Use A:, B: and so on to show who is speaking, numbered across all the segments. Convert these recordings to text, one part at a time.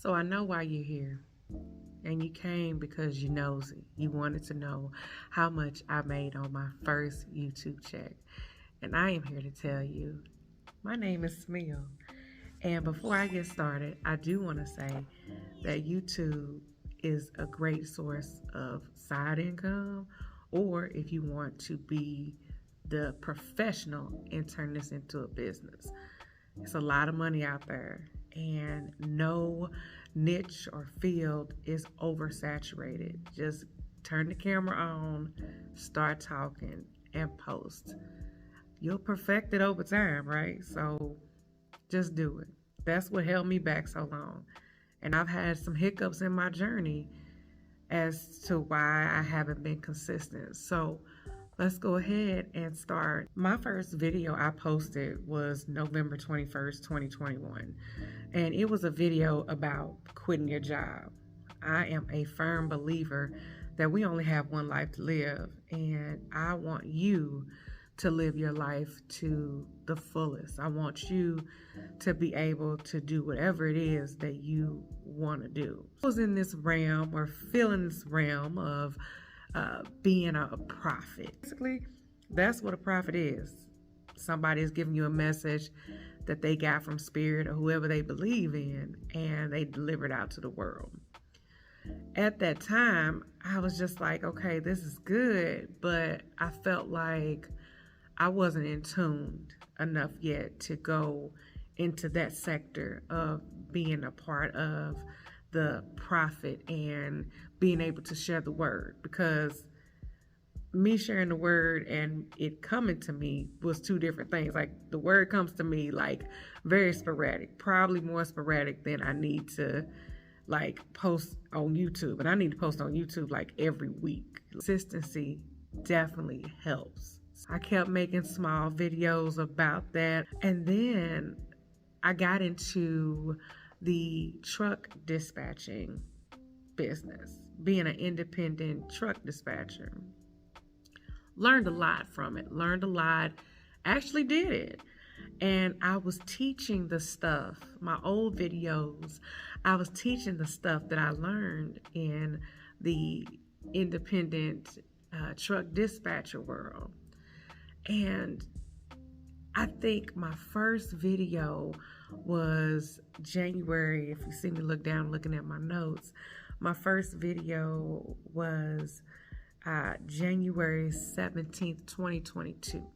A: So I know why you're here. And you came because you're nosy. You wanted to know how much I made on my first YouTube check. And I am here to tell you, my name is Smil. And before I get started, I do want to say that YouTube is a great source of side income, or if you want to be the professional and turn this into a business. It's a lot of money out there, and no niche or field is oversaturated. Just turn the camera on, start talking, and post. You'll perfect it over time, right? So just do it. That's what held me back so long. And I've had some hiccups in my journey as to why I haven't been consistent. So let's go ahead and start. My first video I posted was November 21st, 2021. And it was a video about quitting your job. I am a firm believer that we only have one life to live. And I want you to live your life to the fullest. I want you to be able to do whatever it is that you want to do. I was in this realm, or feeling this realm of being a prophet. Basically, that's what a prophet is. Somebody is giving you a message that they got from spirit or whoever they believe in, and they deliver it out to the world. At that time, I was just like, okay, this is good, but I felt like I wasn't in tune enough yet to go into that sector of being a part of the prophet and being able to share the word, because me sharing the word and it coming to me was two different things. Like, the word comes to me like very sporadic, probably more sporadic than I need to like post on YouTube. And I need to post on YouTube like every week. Consistency definitely helps. I kept making small videos about that. And then I got into the truck dispatching business, being an independent truck dispatcher. Learned a lot from it, actually did it. And I was teaching the stuff, my old videos, I was teaching the stuff that I learned in the independent truck dispatcher world. And I think my first video was January. If you see me look down looking at my notes, my first video was January 17th, 2022.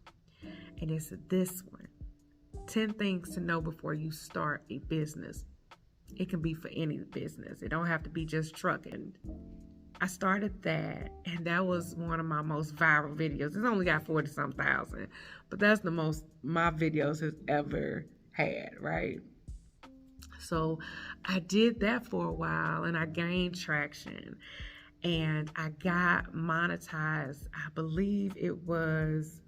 A: And it's this one. 10 things to know before you start a business. It can be for any business. It don't have to be just trucking. I started that, and that was one of my most viral videos. It's only got 40-some thousand, but that's the most my videos has ever had, right? So I did that for a while, and I gained traction, and I got monetized. I believe it was,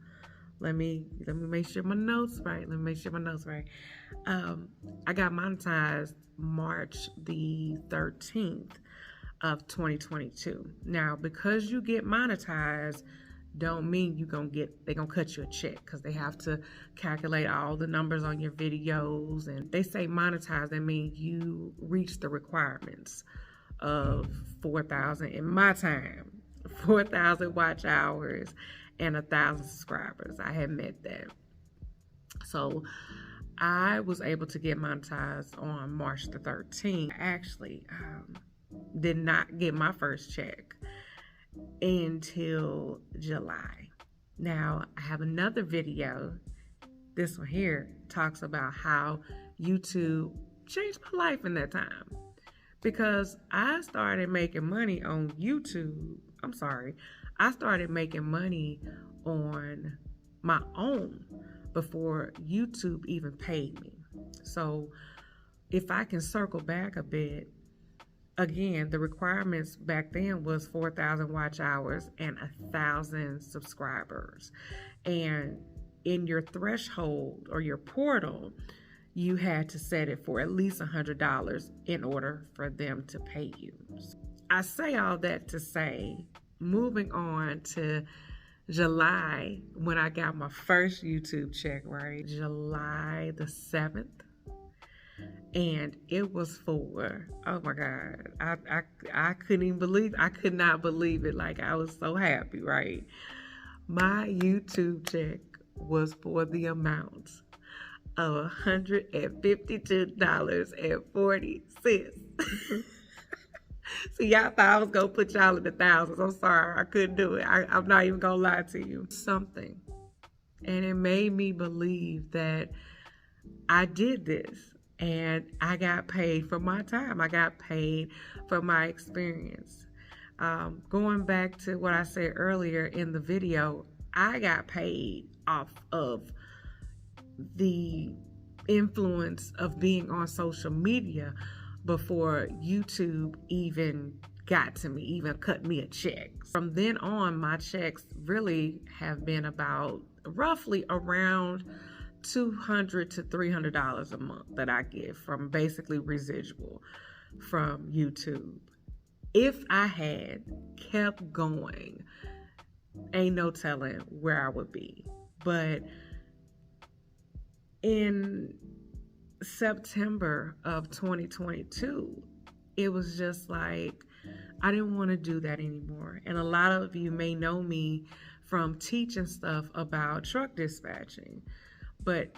A: let me make sure my notes right. I got monetized March the 13th of 2022. Now, because you get monetized, don't mean they're gonna cut you a check, because they have to calculate all the numbers on your videos. And they say monetized, that means you reach the requirements of 4,000 in my time, 4,000 watch hours and 1,000 subscribers. I had met that. So I was able to get monetized on March the 13th. I actually did not get my first check until July. Now, I have another video. This one here talks about how YouTube changed my life in that time, because I started making money on YouTube. I started making money on my own before YouTube even paid me. So if I can circle back a bit, again, the requirements back then was 4,000 watch hours and 1,000 subscribers. And in your threshold or your portal, you had to set it for at least $100 in order for them to pay you. I say all that to say, moving on to July, when I got my first YouTube check, right? July the 7th, And it was for, oh my God, I couldn't even believe, I could not believe it. Like, I was so happy, right? My YouTube check was for the amount of $152.40. See, y'all thought I was gonna put y'all in the thousands. I'm sorry, I couldn't do it. I'm not even gonna lie to you. Something. And it made me believe that I did this and I got paid for my time. I got paid for my experience. Going back to what I said earlier in the video, I got paid off of the influence of being on social media before YouTube even got to me, even cut me a check. From then on, my checks really have been about roughly around $200 to $300 a month that I get from basically residual from YouTube. If I had kept going, ain't no telling where I would be. But in September of 2022, it was just like, I didn't want to do that anymore. And a lot of you may know me from teaching stuff about truck dispatching, but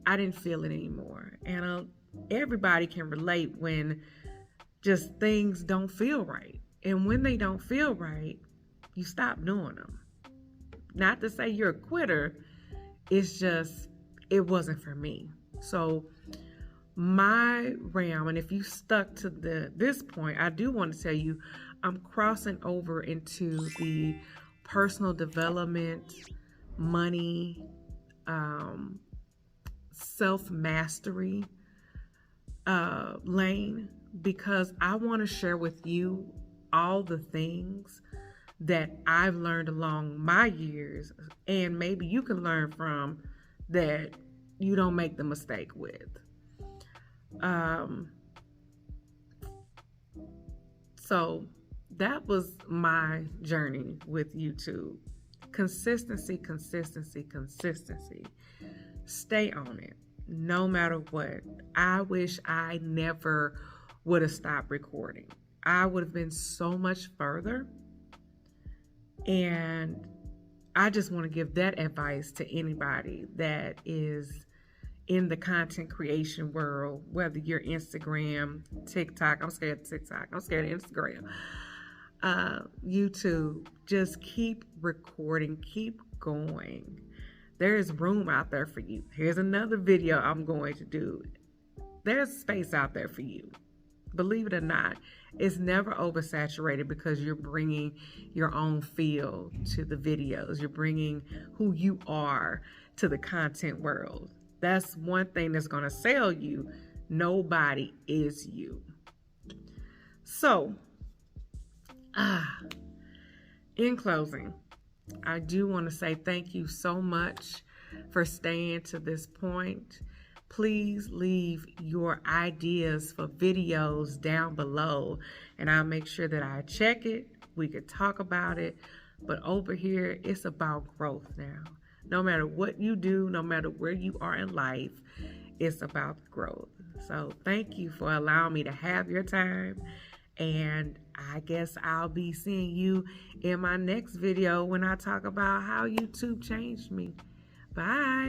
A: I didn't feel it anymore. And everybody can relate when just things don't feel right. And when they don't feel right, you stop doing them. Not to say you're a quitter, it's just, it wasn't for me. So my realm, and if you stuck to this point, I do want to tell you, I'm crossing over into the personal development, money, self-mastery lane, because I want to share with you all the things that I've learned along my years, and maybe you can learn from that you don't make the mistake with. So that was my journey with YouTube. Consistency, consistency, consistency. Stay on it, no matter what. I wish I never would have stopped recording. I would have been so much further. And I just want to give that advice to anybody that is in the content creation world, whether you're Instagram, TikTok. I'm scared of TikTok. I'm scared of Instagram. YouTube. Just keep recording. Keep going. There is room out there for you. Here's another video I'm going to do. There's space out there for you. Believe it or not, it's never oversaturated because you're bringing your own feel to the videos. You're bringing who you are to the content world. That's one thing that's going to sell you. Nobody is you. So, in closing, I do want to say thank you so much for staying to this point. Please leave your ideas for videos down below, and I'll make sure that I check it. We could talk about it. But over here, it's about growth now. No matter what you do, no matter where you are in life, it's about growth. So thank you for allowing me to have your time. And I guess I'll be seeing you in my next video when I talk about how YouTube changed me. Bye.